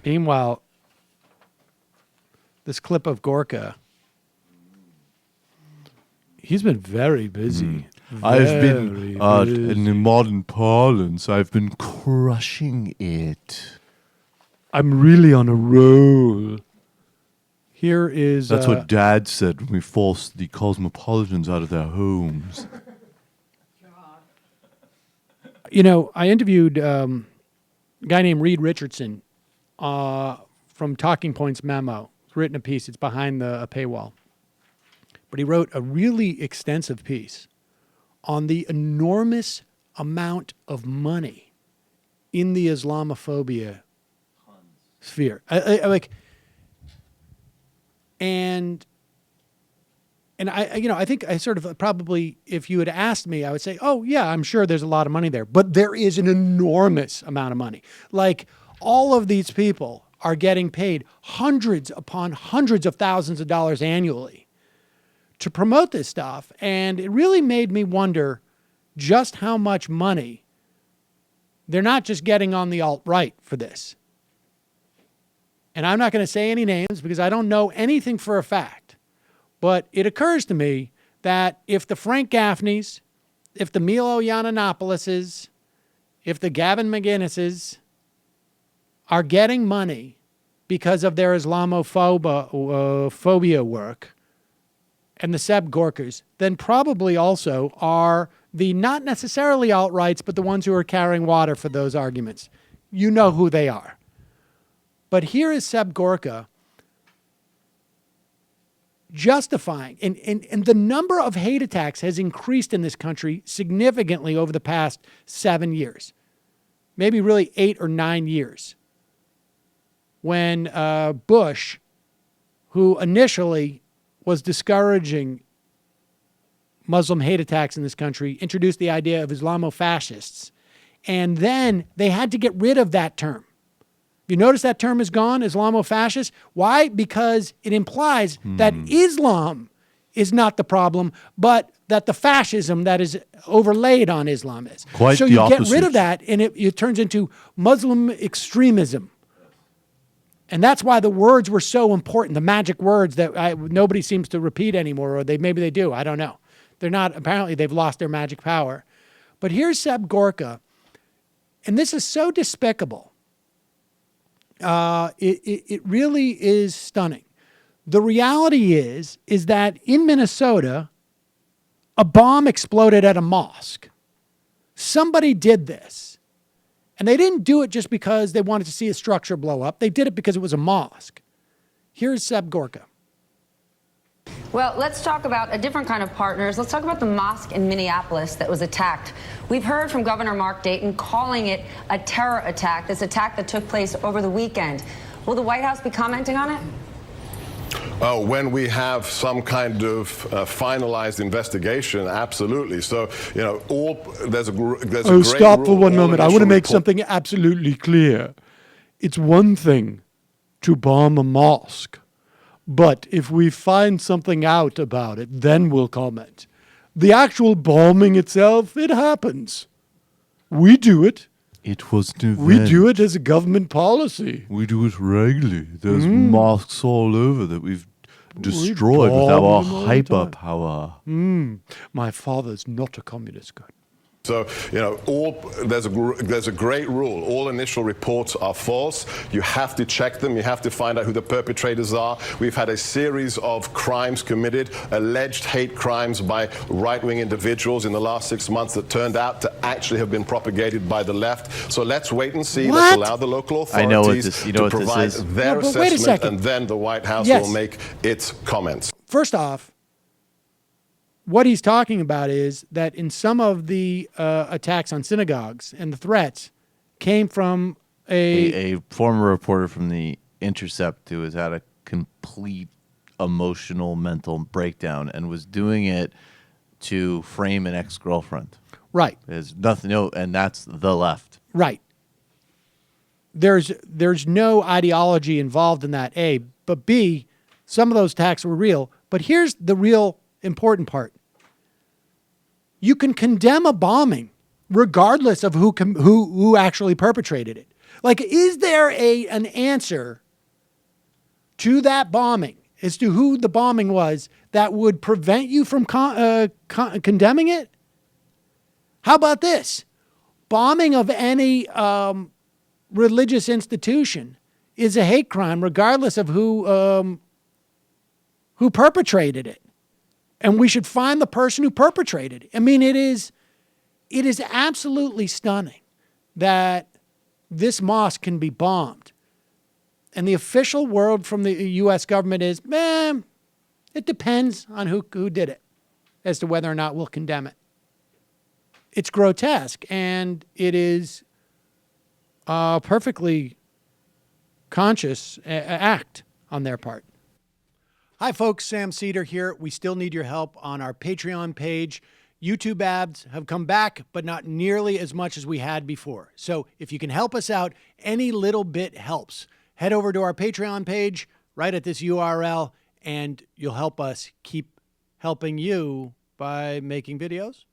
Meanwhile, this clip of Gorka, he's been very busy. I've been, in modern parlance, I've been crushing it. I'm really on a roll. Here is... That's what Dad said when we forced the cosmopolitans out of their homes. You know, I interviewed a guy named Reed Richardson from Talking Points Memo. It's written a piece. It's behind a paywall. But he wrote a really extensive piece on the enormous amount of money in the Islamophobia sphere. And I think I sort of probably, if you had asked me, I would say, oh yeah, I'm sure there's a lot of money there, but there is an enormous amount of money. Like, all of these people are getting paid hundreds upon hundreds of thousands of dollars annually to promote this stuff. And it really made me wonder just how much money they're not just getting on the alt-right for this. And I'm not going to say any names because I don't know anything for a fact. But it occurs to me that if the Frank Gaffneys, if the Milo Yiannopoulos, if the Gavin McGinnises are getting money because of their Islamophobia work, and the Seb Gorkas, then probably also are the not necessarily alt-rights, but the ones who are carrying water for those arguments. You know who they are. But here is Seb Gorka justifying, and the number of hate attacks has increased in this country significantly over the past 7 years, maybe really 8 or 9 years, when Bush, who initially was discouraging Muslim hate attacks in this country, introduced the idea of Islamofascists, and then they had to get rid of that term. You notice that term is gone, Islamofascist? Why? Because it implies that Islam is not the problem, but that the fascism that is overlaid on Islam is. Quite so the you opposite. get rid of that, and it turns into Muslim extremism. And that's why the words were so important, the magic words that nobody seems to repeat anymore, or maybe they do, I don't know. They're not, apparently they've lost their magic power. But here's Seb Gorka, and this is so despicable. It really is stunning. The reality is that in Minnesota, a bomb exploded at a mosque. Somebody did this. And they didn't do it just because they wanted to see a structure blow up. They did it because it was a mosque. Here's Seb Gorka. Well, let's talk about a different kind of partners. Let's talk about the mosque in Minneapolis that was attacked. We've heard from Governor Mark Dayton calling it a terror attack, this attack that took place over the weekend. Will the White House be commenting on it? When we have some kind of finalized investigation, absolutely. So, you know, there's a great stop rule, for one moment. I want to make report- something absolutely clear. It's one thing to bomb a mosque, but if we find something out about it, then we'll comment. The actual bombing itself, it happens. We do it. It was an event. We do it as a government policy. We do it regularly. There's mosques all over that we've destroyed with bomb our them all the time. hyperpower. My father's not a communist guy. So, you know, there's a great rule. All initial reports are false. You have to check them. You have to find out who the perpetrators are. We've had a series of crimes committed, alleged hate crimes by right-wing individuals in the last 6 months that turned out to actually have been propagated by the left. So let's wait and see. What? Let's allow the local I know what authorities this- you know to what this provide is? their No, but wait a assessment, second. and then the White House Yes. will make its comments. First off, what he's talking about is that in some of the attacks on synagogues and the threats came from A former reporter from The Intercept who has had a complete emotional mental breakdown and was doing it to frame an ex-girlfriend. right, There's nothing, and that's the left. right. There's no ideology involved in that, A. But B, some of those attacks were real. But here's the real important part. You can condemn a bombing regardless of who actually perpetrated it. Like, is there an answer to that bombing as to who the bombing was that would prevent you from condemning it? How about this? Bombing of any religious institution is a hate crime, regardless of who perpetrated it. And we should find the person who perpetrated it. I mean, it is absolutely stunning that this mosque can be bombed. And the official word from the U.S. government is, it depends on who did it as to whether or not we'll condemn it. It's grotesque, and it is a perfectly conscious act on their part. Hi, folks. Sam Seder here. We still need your help on our Patreon page. YouTube ads have come back, but not nearly as much as we had before. So if you can help us out, any little bit helps. Head over to our Patreon page right at this URL, and you'll help us keep helping you by making videos